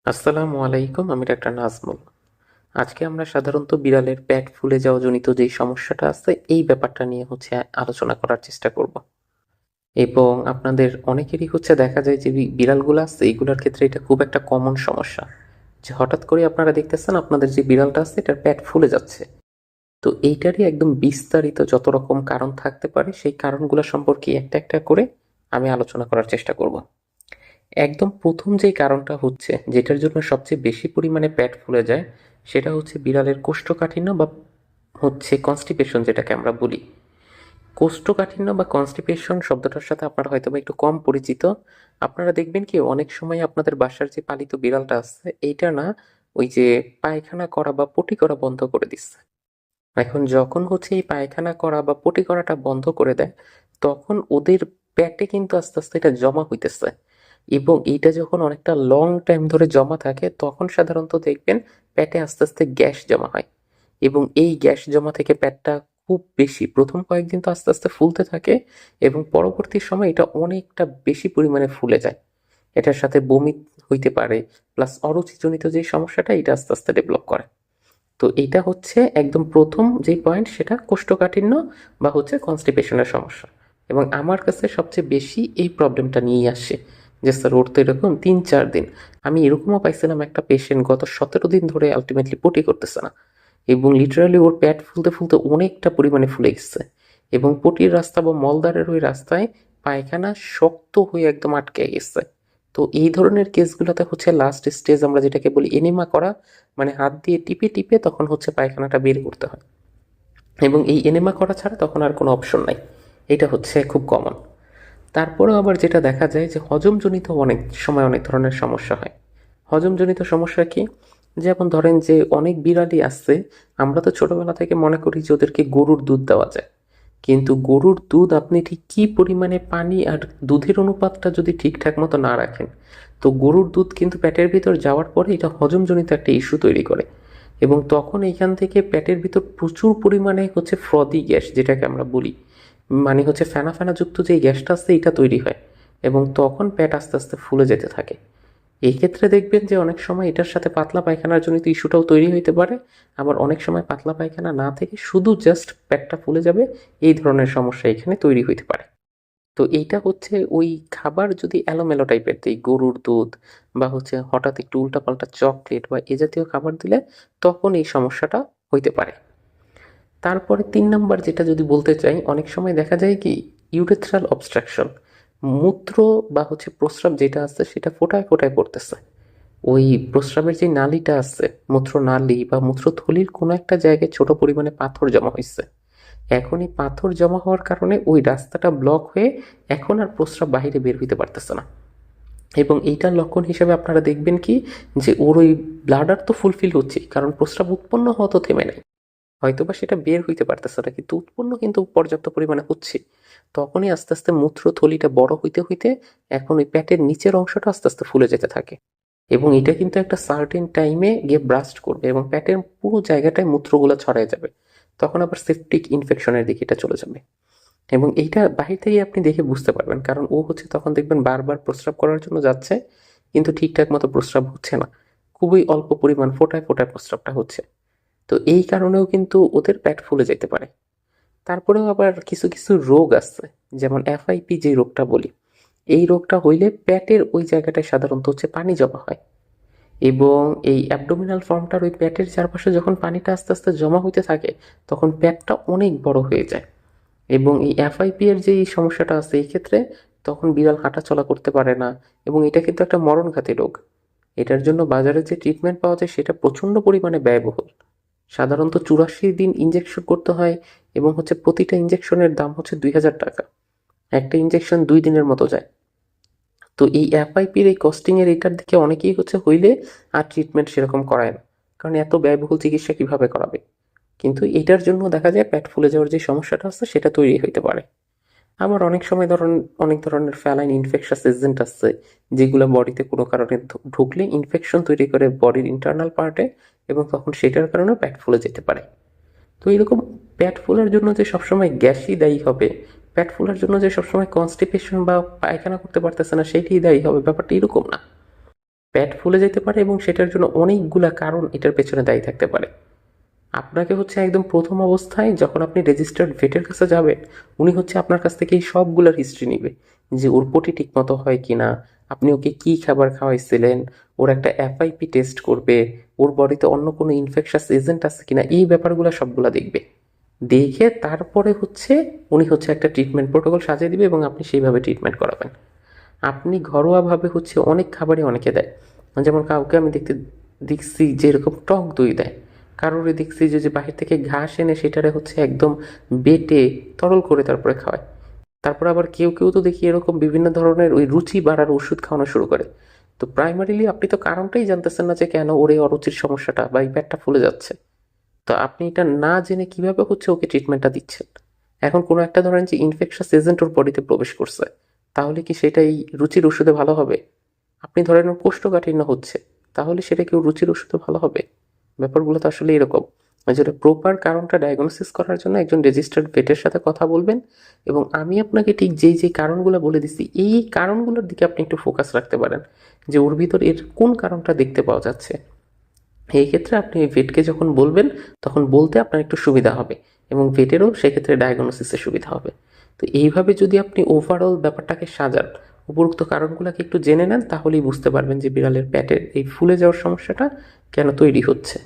আসসালামু আলাইকুম, আমি ডাক্তার নাজমুল। আজকে আমরা সাধারণত বিড়ালের পেট ফুলে যাওয়া জনিত যেই সমস্যাটা আছে এই ব্যাপারটা নিয়ে আলোচনা করার চেষ্টা করব। এবং আপনাদের অনেকেরই দেখা যায় যে বিড়ালগুলো আছে এইগুলোর ক্ষেত্রে এটা খুব একটা কমন সমস্যা, যে হঠাৎ করে আপনারা দেখতেছেন আপনাদের যে বিড়ালটা আছে এটার পেট ফুলে যাচ্ছে। তো এইটারই একদম বিস্তারিত যত রকম কারণ থাকতে পারে সেই কারণগুলো সম্পর্কে একটা একটা করে আমি আলোচনা করার চেষ্টা করব। একদম প্রথম যেই কারণটা হচ্ছে, যেটার জন্য সবচেয়ে বেশি পরিমাণে পেট ফুলে যায়, সেটা হচ্ছে বিড়ালের কোষ্ঠকাঠিন্য বা কনস্টিপেশন, যেটাকে আমরা বলি। কোষ্ঠকাঠিন্য বা কনস্টিপেশন শব্দটার সাথে আপনারা হয়তোবা একটু কম পরিচিত। আপনারা দেখবেন কি অনেক সময় আপনাদের বাসার যে পালিত বিড়ালটা আছে এইটা না, ওই যে পায়খানা করা বা পটি করা বন্ধ করে দিচ্ছে। এখন যখন এই পায়খানা করা বা পটি করাটা বন্ধ করে দেয়, তখন ওদের পেটে কিন্তু আস্তে আস্তে এটা জমা হইতেছে। এবং এইটা যখন অনেকটা লং টাইম ধরে জমা থাকে তখন সাধারণত দেখবেন পেটে আস্তে আস্তে গ্যাস জমা হয়। এবং এই গ্যাস জমা থেকে পেটটা খুব বেশি প্রথম কয়েকদিন তো আস্তে আস্তে ফুলতে থাকে, এবং পরবর্তী সময় এটা অনেকটা বেশি পরিমাণে ফুলে যায়। এটার সাথে বমি হইতে পারে, প্লাস অরুচিজনিত যে সমস্যাটা এটা আস্তে আস্তে ডেভেলপ করে। তো এইটা একদম প্রথম যে পয়েন্ট, সেটা কোষ্ঠকাঠিন্য বা কনস্টিপেশনের সমস্যা। এবং আমার কাছে সবচেয়ে বেশি এই প্রবলেমটা নিয়েই আসে, যে স্যার ওর তো এরকম 3-4 দিন। আমি এরকমও পাইছিলাম একটা পেশেন্ট গত 17 দিন ধরে আলটিমেটলি পটি করতেছে না, এবং লিটারালি ওর পেট ফুলতে ফুলতে অনেকটা পরিমাণে ফুলে গেছে। এবং পটির রাস্তা বা মলদ্বারের ওই রাস্তায় পায়খানা শক্ত হয়ে একদম আটকে গেছে। তো এই ধরনের কেসগুলোতে লাস্ট স্টেজ আমরা যেটাকে বলি এনিমা করা, মানে হাত দিয়ে টিপে টিপে তখন পায়খানাটা বের করতে হয়। এবং এই এনিমা করা ছাড়া তখন আর কোনো অপশন নাই। এটা খুব কমন। তারপরেও আবার যেটা দেখা যায় যে হজমজনিত অনেক সময় অনেক ধরনের সমস্যা হয়। হজমজনিত সমস্যা কি? যেমন ধরেন যে অনেক বিড়ালই আছে, আমরা তো ছোটবেলা থেকে মনে করি যে ওদেরকে গরুর দুধ দেওয়া যায়। কিন্তু গরুর দুধ আপনি ঠিক কি পরিমাণে পানি আর দুধের অনুপাতটা যদি ঠিকঠাক মতো না রাখেন, তো গরুর দুধ কিন্তু পেটের ভিতর যাওয়ার পরে এটা হজমজনিত একটা ইস্যু তৈরি করে। এবং তখন এইখান থেকে পেটের ভিতর প্রচুর পরিমাণে ফ্রদি গ্যাস, যেটাকে আমরা বলি, মানে ফেনা ফেনা যুক্ত যে গ্যাসটা আছে এটা তৈরি হয়। এবং তখন পেট আস্তে আস্তে ফুলে যেতে থাকে। এই ক্ষেত্রে দেখবেন যে অনেক সময় এটার সাথে পাতলা পায়খানার জনিত ইস্যুটাও তৈরি হইতে পারে। আবার অনেক সময় পাতলা পায়খানা না থেকে শুধু জাস্ট পেটটা ফুলে যাবে, এই ধরনের সমস্যা এখানে তৈরি হইতে পারে। তো এইটা ওই খাবার যদি এলোমেলো টাইপের দিই, গরুর দুধ বা হঠাৎ একটু উল্টাপাল্টা চকলেট বা এ জাতীয় খাবার দিলে তখন এই সমস্যাটা হইতে পারে। তারপরে 3 নাম্বার যেটা যদি বলতে চাই, অনেক সময় দেখা যায় কি ইউরেথ্রাল অবস্ট্রাকশন, মূত্র বা প্রস্রাব যেটা আছে সেটা ফোটায় ফোটায় পড়তেছে। ওই প্রস্রাবের যে নালীটা আছে, মূত্রনালী বা মূত্রথলির কোনো একটা জায়গায় ছোট পরিমাণে পাথর জমা হয়েছে। এখন এই পাথর জমা হওয়ার কারণে ওই রাস্তাটা ব্লক হয়ে এখন আর প্রস্রাব বাহিরে বের হইতে পারতেছে না। এবং এইটার লক্ষণ হিসেবে আপনারা দেখবেন কি, যে ওর ওই ব্লাডার তো ফুলফিল হচ্ছে, কারণ প্রস্রাব উৎপন্ন হওয়া তো থেমে নাই। হয়তোবা সেটা বের হইতে পারতেছে না, কিন্তু উৎপন্ন কিন্তু পর্যাপ্ত পরিমাণে হচ্ছে। তখনই আস্তে আস্তে মূত্রথলিটা বড় হইতে হইতে এখন ওই পেটের নিচের অংশটা আস্তে আস্তে ফুলে যেতে থাকে। এবং এটা কিন্তু একটা সার্টেন টাইমে গিয়ে ব্রাস্ট করবে এবং পেটের পুরো জায়গাটায় মূত্রগুলো ছড়ায় যাবে। তখন আবার সেপটিক ইনফেকশনের দিকে এটা চলে যাবে। এবং এইটা বাহির থেকে আপনি দেখে বুঝতে পারবেন, কারণ ও তখন দেখবেন বারবার প্রস্রাব করার জন্য যাচ্ছে, কিন্তু ঠিকঠাক মতো প্রস্রাব হচ্ছে না। খুবই অল্প পরিমাণ ফোটায় ফোটায় প্রস্রাবটা হচ্ছে। তো এই কারণেও কিন্তু ওদের পেট ফুলে যেতে পারে। তারপরেও আবার কিছু কিছু রোগ আছে, যেমন এফআইপি যে রোগটা বলি, এই রোগটা হইলে পেটের ওই জায়গাটায় সাধারণত পানি জমা হয়। এবং এই অ্যাবডোমিনাল ফর্মটার ওই পেটের চারপাশে যখন পানিটা আস্তে আস্তে জমা হইতে থাকে, তখন পেটটা অনেক বড় হয়ে যায়। এবং এই এফআইপি এর যে এই সমস্যাটা আছে এই ক্ষেত্রে তখন বিড়াল হাঁটা চলা করতে পারে না। এবং এটা কিন্তু একটা মরণঘাতী রোগ। এটার জন্য বাজারে যে ট্রিটমেন্ট পাওয়া যায় সেটা প্রচণ্ড পরিমাণে ব্যয়বহুল। সাধারণত 84 দিন ইঞ্জেকশন করতে হয়, এবং প্রতিটা ইঞ্জেকশনের দাম 2000 টাকা। একটা ইঞ্জেকশন 2 দিনের মতো যায়। তো এই এফআইপির এই কস্টিং এর এটার দিকে অনেকেই হইলে আর ট্রিটমেন্ট সেরকম করায় না, কারণ এত ব্যয়বহুল চিকিৎসা কিভাবে করাবে। কিন্তু এটার জন্য দেখা যায় পেট ফুলে যাওয়ার যে সমস্যাটা আছে সেটা তৈরি হইতে পারে। আবার অনেক সময় অনেক ধরনের ফ্যালাইন ইনফেকশাস এজেন্ট আছে, যেগুলো বডিতে কোনো কারণে ঢুকলে ইনফেকশন তৈরি করে বডির ইন্টারনাল পার্টে, এবং তখন সেটার কারণে পেট ফুলে যেতে পারে। তো এরকম পেট ফুলার জন্য যে সবসময় গ্যাসই দায়ী হবে, পেট ফুলার জন্য যে সবসময় কনস্টিপেশন বা পায়খানা করতে পারতেছে না সেইটাই দায়ী হবে, ব্যাপারটা এরকম না। পেট ফুলে যেতে পারে এবং সেটার জন্য অনেকগুলা কারণ এটার পেছনে দায়ী থাকতে পারে। আপনাকে হচ্ছে একদম প্রথম অবস্থায় যখন আপনি রেজিস্টার্ড ভেটের কাছে যাবেন, উনি হচ্ছে আপনার কাছ থেকে এই সবগুলোর হিস্ট্রি নিবে, যে ওর পটি ঠিক মতো হয় কিনা, আপনি ওকে কি খাবার খাওয়াইছিলেন, ওর একটা এফআইপি টেস্ট করবে, ওর বডিতে অন্য কোনো ইনফেকশাস এজেন্ট আছে কিনা, এই ব্যাপারগুলো সবগুলো দেখবে। দেখে তারপরে হচ্ছে উনি হচ্ছে একটা ট্রিটমেন্ট প্রোটোকল সাজিয়ে দিবে এবং আপনি সেইভাবে ট্রিটমেন্ট করাবেন। আপনি ঘরোয়াভাবে হচ্ছে অনেক খাবারই অনেকে দেয়, যেমন কাউকে আমি দেখছি যে এরকম টক দই দেয়, কারোরে দেখছি যে যে বাহির থেকে ঘাস এনে সেটারে হচ্ছে একদম বেটে তরল করে তারপরে খাওয়ায়। তারপর আবার কেউ কেউ তো দেখি এরকম বিভিন্ন ধরনের ওই রুচি বাড়ার ওষুধ খাওয়ানো শুরু করে। তো প্রাইমারিলি আপনি তো কারণটাই জানতেছেন না যে কেন ওর এই অরুচির সমস্যাটা বা এই পেটটা ফুলে যাচ্ছে। তো আপনি এটা না জেনে কিভাবে হচ্ছে ওকে ট্রিটমেন্টটা দিচ্ছেন? এখন কোনো একটা ধরেন যে ইনফেকশাস এজেন্ট ওর বডিতে প্রবেশ করছে, তাহলে কি সেটা এই রুচির ওষুধে ভালো হবে? আপনি ধরেন ওর কোষ্ঠকাঠিন্য হচ্ছে, তাহলে সেটা কি ওর রুচির ওষুধে ভালো হবে? ব্যাপারগুলো তো আসলে এরকম। যেটা প্রপার কারণটা ডায়াগনোসিস করার জন্য একজন রেজিস্টার্ড ভেটের সাথে কথা বলবেন, এবং আমি আপনাকে ঠিক যেই যেই কারণগুলো বলে দিচ্ছি এই কারণগুলোর দিকে আপনি একটু ফোকাস রাখতে পারেন, যে ওর ভিতর এর কোন কারণটা দেখতে পাওয়া যাচ্ছে। এই ক্ষেত্রে আপনি ভেটকে যখন বলবেন তখন বলতে আপনার একটু সুবিধা হবে, এবং ভেটেরও সেক্ষেত্রে ডায়াগনোসিসে সুবিধা হবে। তো এইভাবে যদি আপনি ওভারঅল ব্যাপারটাকে সাজান, উপরোক্ত কারণগুলোকে একটু জেনে নেন, তাহলেই বুঝতে পারবেন যে বিড়ালের পেটের এই ফুলে যাওয়ার সমস্যাটা কেন তৈরি হচ্ছে।